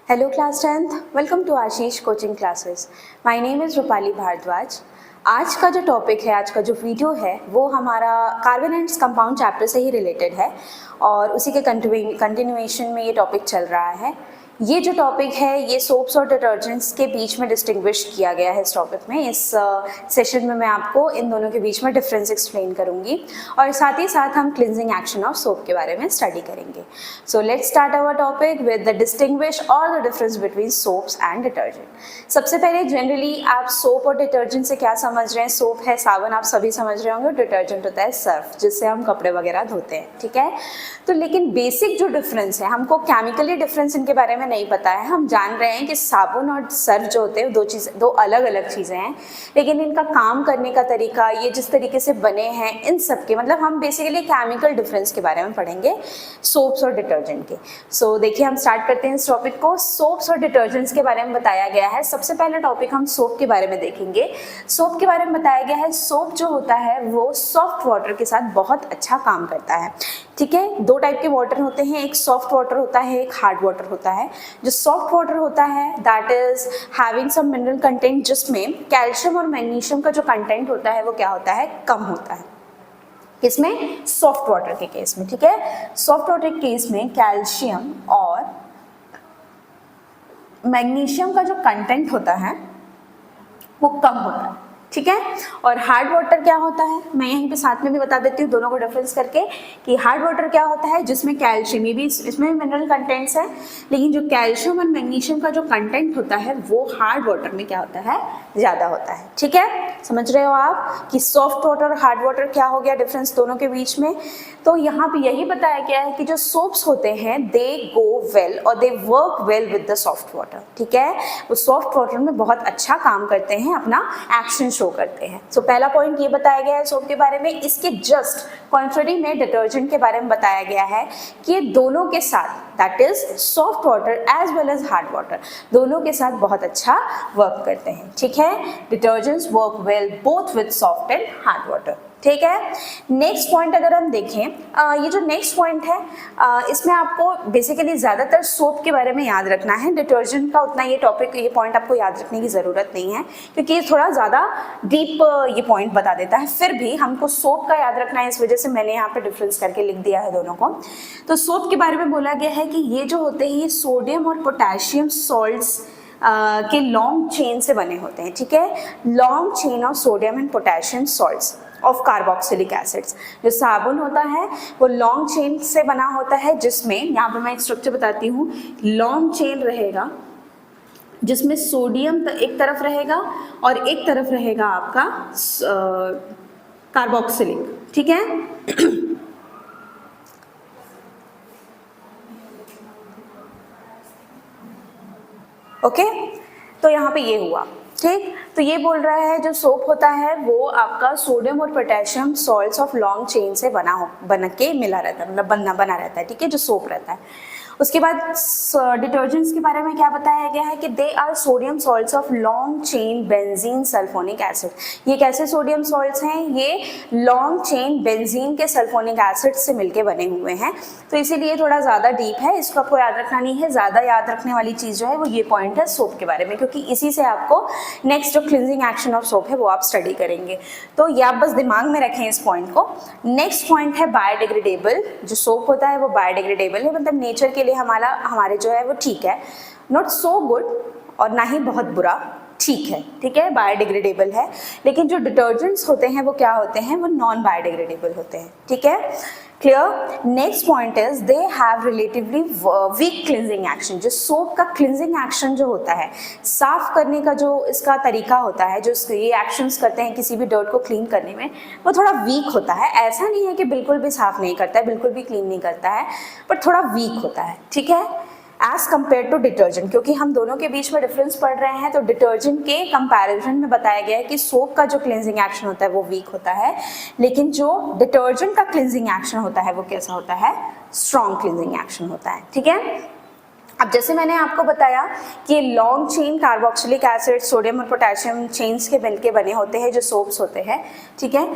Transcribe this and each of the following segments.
Hello class 10th, welcome to Ashish coaching classes. My name is Rupali Bhardwaj. आज का जो topic है, आज का जो वीडियो है वो हमारा कार्बन एंड कंपाउंड चैप्टर से ही रिलेटेड है और उसी के कंटिन्यूएशन में ये टॉपिक चल रहा है। ये जो टॉपिक है ये सोप्स और डिटर्जेंट्स के बीच में डिस्टिंग्विश किया गया है इस टॉपिक में। इस सेशन में मैं आपको इन दोनों के बीच में डिफरेंस एक्सप्लेन करूंगी और साथ ही साथ हम क्लिनजिंग एक्शन ऑफ सोप के बारे में स्टडी करेंगे। So let's start our topic with the distinguish और the difference between soaps and detergent. सबसे पहले जनरली आप सोप और डिटर्जेंट से क्या समझ रहे हैं? सोप है साबुन, आप सभी समझ रहे होंगे, और डिटर्जेंट होता है सर्फ जिससे हम कपड़े वगैरह धोते हैं, ठीक है। तो लेकिन बेसिक जो डिफरेंस है, हमको केमिकली डिफरेंस इनके बारे में नहीं पता है। हम जान रहे हैं कि साबुन और सर्फ जो होते हैं दो अलग अलग चीज़ें हैं, लेकिन इनका काम करने का तरीका, ये जिस तरीके से बने हैं, इन सब के मतलब हम बेसिकली केमिकल डिफरेंस के बारे में पढ़ेंगे सोप्स और डिटर्जेंट के। सो देखिए हम स्टार्ट करते हैं इस टॉपिक को। सोप्स और डिटर्जेंट्स के बारे में बताया गया है। सबसे पहले टॉपिक हम सोप के बारे में देखेंगे। सोप के बारे में बताया गया है सोप जो होता है वो सॉफ्ट वाटर के साथ बहुत अच्छा काम करता है, ठीक है। दो टाइप के वाटर होते हैं, एक सॉफ्ट वाटर होता है, एक हार्ड वाटर होता है। जो सॉफ्ट वाटर होता है that is having some mineral content, जिसमें कैल्शियम और मैग्नीशियम का जो कंटेंट होता है वो क्या होता है, कम होता है। किसमें? सॉफ्ट वाटर के केस में, ठीक है। सॉफ्ट वाटर के केस में कैल्शियम और मैग्नीशियम का जो कंटेंट होता है वो कम होता है, ठीक है। और हार्ड वाटर क्या होता है, मैं यहीं पे साथ में भी बता देती हूँ दोनों को डिफरेंस करके कि हार्ड वाटर क्या होता है, जिसमें कैल्शियम, ये भी इसमें मिनरल कंटेंट्स है, लेकिन जो कैल्शियम और मैग्नीशियम का जो कंटेंट होता है वो हार्ड वाटर में क्या होता है, ज़्यादा होता है, ठीक है। समझ रहे हो आप कि सॉफ्ट वाटर और हार्ड वाटर क्या हो गया डिफरेंस दोनों के बीच में। तो यहाँ पे यही बताया गया है कि जो सोप्स होते हैं दे गो वेल और they work well with the soft water, ठीक है। वो सॉफ्ट वाटर में बहुत अच्छा काम करते हैं, अपना एक्शन शो करते हैं। सो पहला पॉइंट ये बताया गया है सोप के बारे में। इसके जस्ट कॉन्ट्ररी में डिटर्जेंट के बारे में बताया गया है कि ये दोनों के साथ, that is soft water as well as hard water, दोनों के साथ बहुत अच्छा वर्क करते हैं, ठीक है। Detergents work well both with soft and hard water, ठीक है। नेक्स्ट पॉइंट अगर हम देखें, ये जो नेक्स्ट पॉइंट है इसमें आपको बेसिकली ज़्यादातर सोप के बारे में याद रखना है। डिटर्जेंट का उतना ये टॉपिक, ये पॉइंट आपको याद रखने की ज़रूरत नहीं है क्योंकि ये थोड़ा ज़्यादा डीप ये पॉइंट बता देता है। फिर भी हमको सोप का याद रखना है, इस वजह से मैंने यहाँ पे डिफरेंस करके लिख दिया है दोनों को। तो सोप के बारे में बोला गया है कि ये जो होते हैं ये सोडियम और पोटेशियम सॉल्ट्स के लॉन्ग चेन से बने होते हैं, ठीक है। Long chain of sodium and potassium salts of carboxylic acids. जो साबुन होता है वो लॉन्ग चेन से बना होता है, जिसमें यहाँ पे मैं एक स्ट्रक्चर बताती हूँ। लॉन्ग चेन रहेगा जिसमें सोडियम एक तरफ रहेगा और एक तरफ रहेगा आपका कार्बोक्सिलिक, ठीक है। ओके तो यहाँ पे ये हुआ, ठीक। तो ये बोल रहा है जो सोप होता है वो आपका सोडियम और potassium salts of long chain से बन के मिला रहता है, मतलब बना रहता है, ठीक है, जो सोप रहता है। उसके बाद डिटर्जेंट्स के बारे में क्या बताया गया है कि they are sodium salts of long chain benzene sulphonic acid. ये कैसे सोडियम सॉल्ट्स हैं? ये लॉन्ग चेन बेंजीन के सल्फोनिक एसिड से मिलके बने हुए हैं, तो इसीलिए थोड़ा ज़्यादा डीप है, इसको आपको याद रखना नहीं है। ज़्यादा याद रखने वाली चीज़ जो है वो ये पॉइंट है सोप के बारे में, क्योंकि इसी से आपको नेक्स्ट जो क्लिनजिंग एक्शन ऑफ सोप है वो आप स्टडी करेंगे। तो ये आप बस दिमाग में रखें इस पॉइंट को। नेक्स्ट पॉइंट है बायोडिग्रेडेबल। जो सोप होता है वो बायोडिग्रेडेबल है, मतलब नेचर के लिए हमारे जो है वो ठीक है, नॉट सो गुड और ना ही बहुत बुरा, ठीक है, ठीक है, बायोडिग्रेडेबल है। लेकिन जो डिटर्जेंट्स होते हैं वो क्या होते हैं, वो नॉन बायोडिग्रेडेबल होते हैं, ठीक है, clear. Next point is they have relatively weak cleansing action. जो सोप का क्लिनजिंग एक्शन जो होता है, साफ करने का जो इसका तरीका होता है, जो ये एक्शंस करते हैं किसी भी डर्ट को क्लीन करने में, वो थोड़ा वीक होता है। ऐसा नहीं है कि बिल्कुल भी साफ नहीं करता है, बिल्कुल भी क्लीन नहीं करता है, पर थोड़ा वीक होता है, ठीक है, एज कम्पेयर टू डिटर्जेंट। क्योंकि हम दोनों के बीच में डिफरेंस पढ़ रहे हैं, तो डिटर्जेंट के कंपैरिजन में बताया गया है कि सोप का जो क्लिनजिंग एक्शन होता है वो वीक होता है, लेकिन जो डिटर्जेंट का क्लिनजिंग एक्शन होता है वो कैसा होता है, स्ट्रॉन्ग क्लिनजिंग एक्शन होता है, ठीक है। अब जैसे मैंने आपको बताया कि long chain carboxylic acid, sodium और पोटेशियम चेन्स के मिलके बने होते हैं जो सोप्स होते हैं, ठीक है।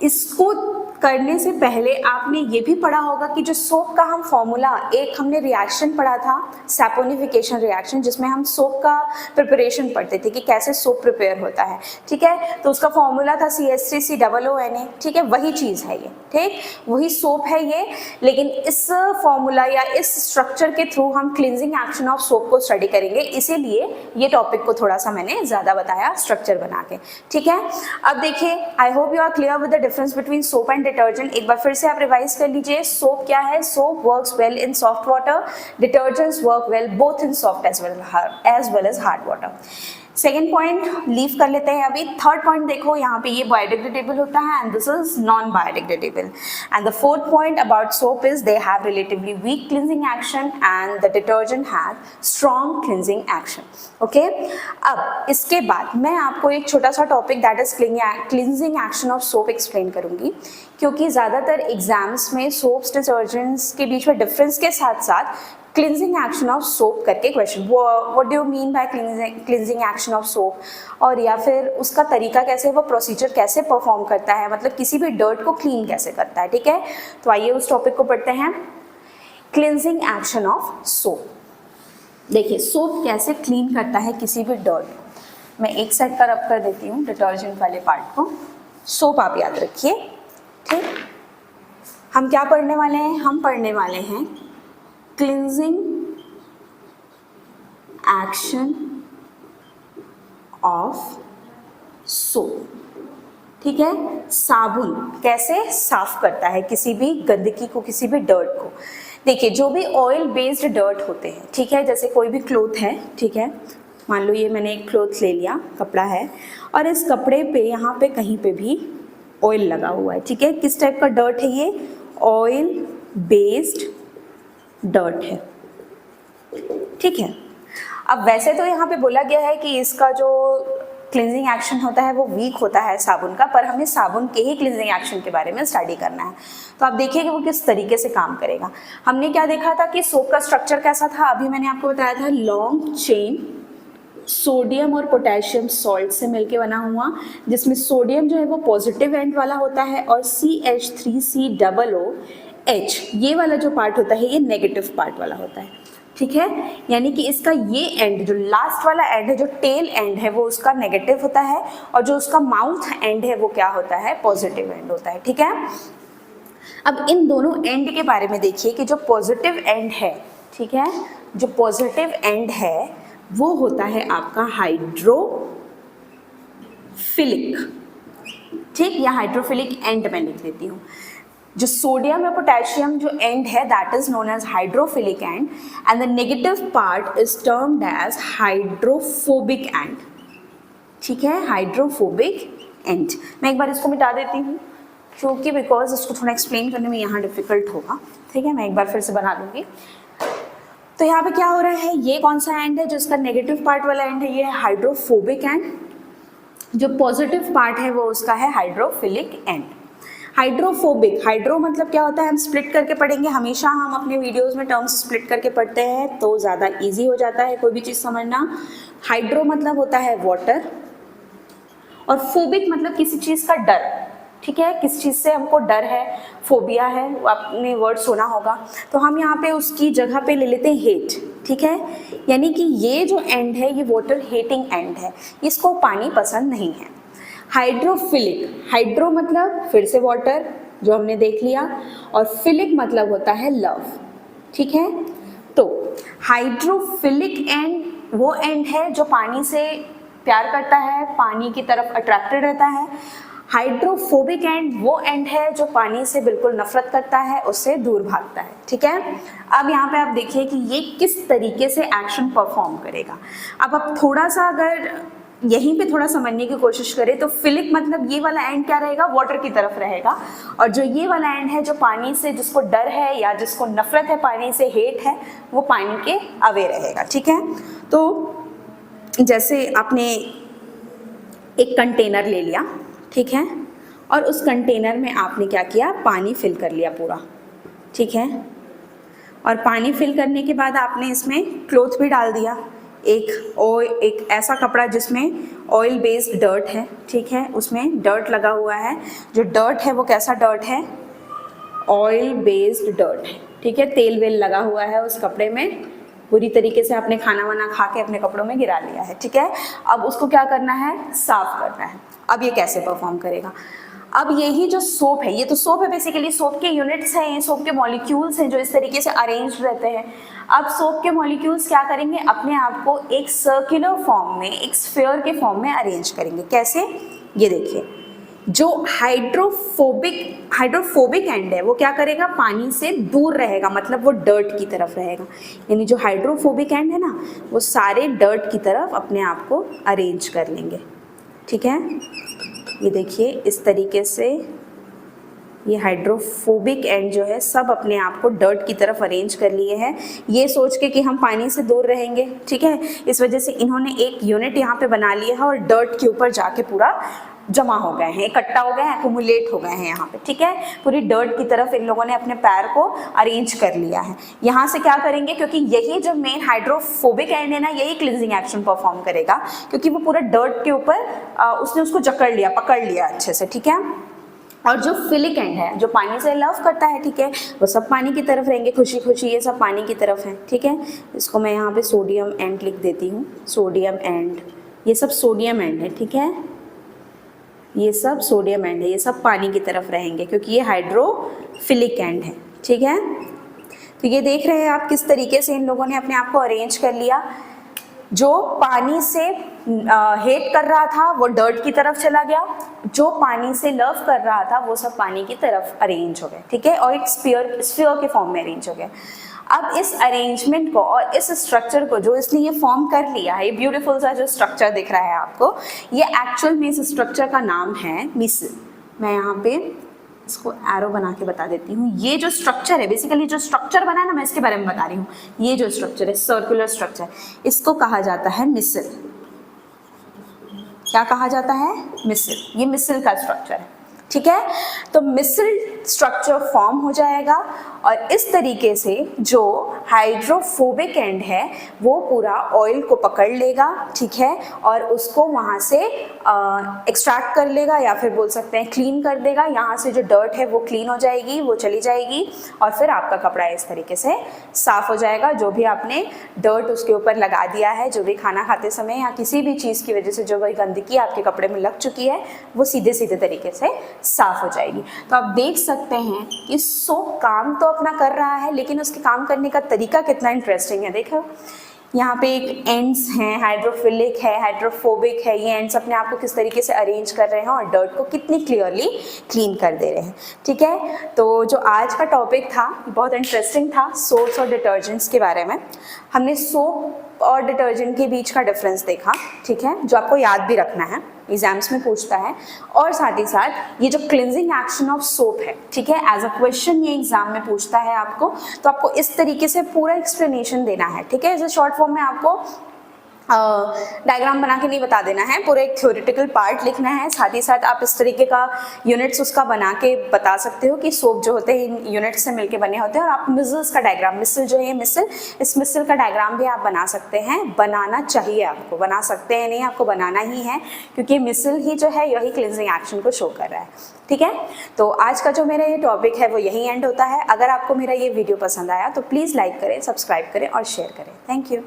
इसको करने से पहले आपने ये भी पढ़ा होगा कि जो सोप का हम फॉर्मूला, एक हमने रिएक्शन पढ़ा था सैपोनिफिकेशन रिएक्शन, जिसमें हम सोप का प्रिपरेशन पढ़ते थे कि कैसे सोप प्रिपेयर होता है, ठीक है। तो उसका फॉर्मूला था CH3COONA, ठीक है, वही चीज़ है ये, ठीक, वही सोप है ये। लेकिन इस फॉर्मूला या इस स्ट्रक्चर के थ्रू हम क्लिनजिंग एक्शन ऑफ सोप को स्टडी करेंगे, इसीलिए ये टॉपिक को थोड़ा सा मैंने ज़्यादा बताया स्ट्रक्चर बना के, ठीक है। अब देखिए, I hope you are clear with the difference between soap and detergent. एक बार फिर से आप रिवाइज कर लीजिए। सोप क्या है? Soap works well in soft water, detergents work well both in soft as well as hard water. Second point leave कर लेते हैं अभी। थर्ड पॉइंट देखो, यहाँ पे ये बायोडिग्रेडेबल होता है and this is non biodegradable. And the fourth point about soap is they have relatively weak cleansing action and the detergent have strong cleansing action. Okay, अब इसके बाद मैं आपको एक छोटा सा topic that is cleansing action of soap explain करूंगी, क्योंकि ज़्यादातर एग्जाम्स में सोप्स डिटर्जेंट्स के बीच में डिफरेंस के साथ साथ क्लिनजिंग एक्शन ऑफ सोप करके question, what do you mean by cleansing action of soap, और या फिर उसका तरीका कैसे, वो प्रोसीजर कैसे परफॉर्म करता है, मतलब किसी भी डर्ट को क्लीन कैसे करता है, ठीक है। तो आइए उस टॉपिक को पढ़ते हैं, क्लिनजिंग एक्शन ऑफ सोप। देखिए सोप कैसे क्लीन करता है किसी भी डर्ट को। मैं एक साइड पर रब कर देती हूँ डिटर्जेंट वाले पार्ट को। सोप आप याद रखिए, ठीक। हम क्या पढ़ने वाले हैं? हम पढ़ने वाले हैं क्लिनजिंग एक्शन ऑफ सोप, ठीक है। साबुन कैसे साफ करता है किसी भी गंदगी को, किसी भी डर्ट को। देखिए जो भी ऑयल बेस्ड डर्ट होते हैं, ठीक है, जैसे कोई भी क्लोथ है, ठीक है, मान लो ये मैंने एक क्लोथ ले लिया, कपड़ा है, और इस कपड़े पे यहाँ पे कहीं पे भी ऑयल लगा हुआ है, ठीक है। किस टाइप का डर्ट है ये? ऑयल बेस्ड डर्ट है, ठीक है। अब वैसे तो यहाँ पे बोला गया है कि इसका जो क्लिनजिंग एक्शन होता है वो वीक होता है साबुन का, पर हमें साबुन के ही क्लिनजिंग एक्शन के बारे में स्टडी करना है। तो आप देखिए कि वो किस तरीके से काम करेगा। हमने क्या देखा था कि सोप का स्ट्रक्चर कैसा था, अभी मैंने आपको बताया था, लॉन्ग चेन सोडियम और पोटेशियम सॉल्ट से मिलके बना हुआ, जिसमें सोडियम जो है वो पॉजिटिव एंड वाला होता है और CH3COOH ये वाला जो पार्ट होता है ये नेगेटिव पार्ट वाला होता है, ठीक है। यानी कि इसका ये एंड, जो लास्ट वाला एंड है, जो टेल एंड है, वो उसका नेगेटिव होता है, और जो उसका माउथ एंड है वो क्या होता है? पॉजिटिव एंड होता है, ठीक है। अब इन दोनों एंड के बारे में देखिए कि जो पॉजिटिव एंड है, ठीक है, जो पॉजिटिव एंड है वो होता है आपका हाइड्रोफिलिक, ठीक, या हाइड्रोफिलिक एंड मैं लिख देती हूँ। जो सोडियम या पोटेशियम जो एंड है that is known as hydrophilic and the negative part is termed as hydrophobic end, ठीक है, हाइड्रोफोबिक एंड। मैं एक बार इसको मिटा देती हूँ क्योंकि बिकॉज इसको थोड़ा एक्सप्लेन करने में यहाँ डिफिकल्ट होगा, ठीक है। मैं एक बार फिर से बना दूंगी। तो यहाँ पे क्या हो रहा है, ये कौन सा एंड है? जो इसका नेगेटिव पार्ट वाला एंड है ये है हाइड्रोफोबिक एंड, जो पॉजिटिव पार्ट है वो उसका है हाइड्रोफिलिक एंड। हाइड्रोफोबिक, हाइड्रो मतलब क्या होता है, हम स्प्लिट करके पढ़ेंगे। हमेशा हम अपने वीडियोस में टर्म्स स्प्लिट करके पढ़ते हैं तो ज़्यादा इजी हो जाता है कोई भी चीज़ समझना। हाइड्रो मतलब होता है वाटर, और फोबिक मतलब किसी चीज़ का डर, ठीक है, किस चीज़ से हमको डर है, फोबिया है, आपने वर्ड सुना होगा। तो हम यहाँ पे उसकी जगह पे ले लेते हैं हेट, ठीक है। यानी कि ये जो एंड है ये वाटर हेटिंग एंड है, इसको पानी पसंद नहीं है। हाइड्रोफिलिक, हाइड्रो मतलब फिर से वाटर जो हमने देख लिया, और फिलिक मतलब होता है लव, ठीक है। तो हाइड्रोफिलिक एंड वो एंड है जो पानी से प्यार करता है, पानी की तरफ अट्रैक्टेड रहता है। हाइड्रोफोबिक एंड वो एंड है जो पानी से बिल्कुल नफरत करता है, उससे दूर भागता है, ठीक है। अब यहाँ पे आप देखिए कि ये किस तरीके से एक्शन परफॉर्म करेगा। अब आप थोड़ा सा अगर यहीं पे थोड़ा समझने की कोशिश करें तो फिलिक मतलब ये वाला एंड क्या रहेगा, वाटर की तरफ रहेगा, और जो ये वाला एंड है जो पानी से, जिसको डर है या जिसको नफरत है, पानी से हेट है, वो पानी के अवे रहेगा, ठीक है। तो जैसे आपने एक कंटेनर ले लिया, ठीक है, और उस कंटेनर में आपने क्या किया, पानी फिल कर लिया पूरा, ठीक है, और पानी फिल करने के बाद आपने इसमें क्लोथ भी डाल दिया, एक ऐसा कपड़ा जिसमें ऑयल बेस्ड डर्ट है, ठीक है, उसमें डर्ट लगा हुआ है। जो डर्ट है वो कैसा डर्ट है? ऑयल बेस्ड डर्ट है, ठीक है, तेल वेल लगा हुआ है उस कपड़े में, पूरी तरीके से आपने खाना वाना खा के अपने कपड़ों में गिरा लिया है, ठीक है। अब उसको क्या करना है? साफ करना है। अब ये कैसे परफॉर्म करेगा? अब यही जो सोप है, ये तो सोप है बेसिकली, सोप के यूनिट्स हैं, ये सोप के मॉलिक्यूल्स हैं जो इस तरीके से अरेंज रहते हैं। अब सोप के मॉलिक्यूल्स क्या करेंगे? अपने आप को एक सर्कुलर फॉर्म में, एक स्फीयर के फॉर्म में अरेंज करेंगे। कैसे? ये देखिए, जो हाइड्रोफोबिक एंड है वो क्या करेगा? पानी से दूर रहेगा, मतलब वो डर्ट की तरफ रहेगा। यानी जो हाइड्रोफोबिक एंड है ना, वो सारे डर्ट की तरफ अपने आप को अरेंज कर लेंगे, ठीक है। ये देखिए, इस तरीके से ये हाइड्रोफोबिक एंड जो है सब अपने आप को डर्ट की तरफ अरेंज कर लिए हैं, ये सोच के कि हम पानी से दूर रहेंगे, ठीक है। इस वजह से इन्होंने एक यूनिट यहाँ पे बना लिया है और डर्ट के ऊपर जाके पूरा जमा हो गए हैं, इकट्ठा हो गए हैं, एक्यूमुलेट हो गए हैं यहाँ पे, ठीक है। पूरी डर्ट की तरफ इन लोगों ने अपने पैर को अरेंज कर लिया है। यहाँ से क्या करेंगे? क्योंकि यही जो मेन हाइड्रोफोबिक एंड है ना, यही क्लींजिंग एक्शन परफॉर्म करेगा, क्योंकि वो पूरा डर्ट के ऊपर उसने उसको जकड़ लिया, पकड़ लिया अच्छे से, ठीक है। और जो फिलिक एंड है, जो पानी से लव करता है, ठीक है, वो सब पानी की तरफ रहेंगे, खुशी खुशी ये सब पानी की तरफ है, ठीक है। इसको मैं यहाँ पे सोडियम एंड लिख देती हूँ, सोडियम एंड, ये सब सोडियम एंड है, ठीक है, ये सब सोडियम एंड है, ये सब पानी की तरफ रहेंगे क्योंकि ये हाइड्रोफिलिक एंड है, ठीक है। तो ये देख रहे हैं आप किस तरीके से इन लोगों ने अपने आप को अरेंज कर लिया। जो पानी से हेट कर रहा था वो डर्ट की तरफ चला गया, जो पानी से लव कर रहा था वो सब पानी की तरफ अरेंज हो गए, ठीक है, और एक स्फीयर के फॉर्म में अरेंज हो गए। अब इस अरेंजमेंट को और इस स्ट्रक्चर को जो इसने ये फॉर्म कर लिया है, ये ब्यूटीफुल सा जो स्ट्रक्चर दिख रहा है आपको, ये एक्चुअल में इस स्ट्रक्चर का नाम है मिसल। मैं यहाँ पे इसको एरो बना के बता देती हूँ। ये जो स्ट्रक्चर है, बेसिकली जो स्ट्रक्चर बना है ना, मैं इसके बारे में बता रही हूँ। ये जो स्ट्रक्चर है, सर्कुलर स्ट्रक्चर, इसको कहा जाता है मिसल। क्या कहा जाता है? मिसल। ये मिसल का स्ट्रक्चर है, ठीक है। तो मिसल स्ट्रक्चर फॉर्म हो जाएगा और इस तरीके से जो हाइड्रोफोबिक एंड है वो पूरा ऑयल को पकड़ लेगा, ठीक है, और उसको वहाँ से एक्सट्रैक्ट कर लेगा, या फिर बोल सकते हैं क्लीन कर देगा। यहाँ से जो डर्ट है वो क्लीन हो जाएगी, वो चली जाएगी, और फिर आपका कपड़ा इस तरीके से साफ हो जाएगा। जो भी आपने डर्ट उसके ऊपर लगा दिया है, जो भी खाना खाते समय या किसी भी चीज़ की वजह से जो वही गंदगी आपके कपड़े में लग चुकी है, वो सीधे सीधे तरीके से साफ हो जाएगी। तो आप देख सकते हैं कि सोप काम तो अपना कर रहा है, लेकिन उसके काम करने का तरीका कितना इंटरेस्टिंग है। देखो यहाँ पे एक एंड्स हैं, हाइड्रोफिलिक है, हाइड्रोफोबिक है, ये एंड्स अपने आप को किस तरीके से अरेंज कर रहे हैं और डर्ट को कितनी क्लियरली क्लीन कर दे रहे हैं, ठीक है। तो जो आज का टॉपिक था बहुत इंटरेस्टिंग था, सोप्स और डिटर्जेंट्स के बारे में। हमने सोप और डिटर्जेंट के बीच का डिफरेंस देखा, ठीक है, जो आपको याद भी रखना है, एग्जाम्स में पूछता है। और साथ ही साथ ये जो क्लिंजिंग एक्शन ऑफ सोप है, ठीक है, एज अ क्वेश्चन ये एग्जाम में पूछता है आपको, तो आपको इस तरीके से पूरा एक्सप्लेनेशन देना है, ठीक है। इसे शॉर्ट फॉर्म में आपको डायग्राम बना के नहीं बता देना है, पूरा एक थ्योरेटिकल पार्ट लिखना है। साथ ही साथ आप इस तरीके का यूनिट्स उसका बना के बता सकते हो कि सोप जो होते हैं इन यूनिट्स से मिलके बने होते हैं। और आप मिसल्स का डायग्राम, मिसल जो है मिसल, इस मिसल का डायग्राम भी आप बना सकते हैं, बनाना चाहिए आपको, बना सकते हैं नहीं, आपको बनाना ही है, क्योंकि मिसल ही जो है यही क्लिंजिंग एक्शन को शो कर रहा है, ठीक है। तो आज का जो मेरा ये टॉपिक है वो यही एंड होता है। अगर आपको मेरा ये वीडियो पसंद आया तो प्लीज़ लाइक करें, सब्सक्राइब करें और शेयर करें। Thank you.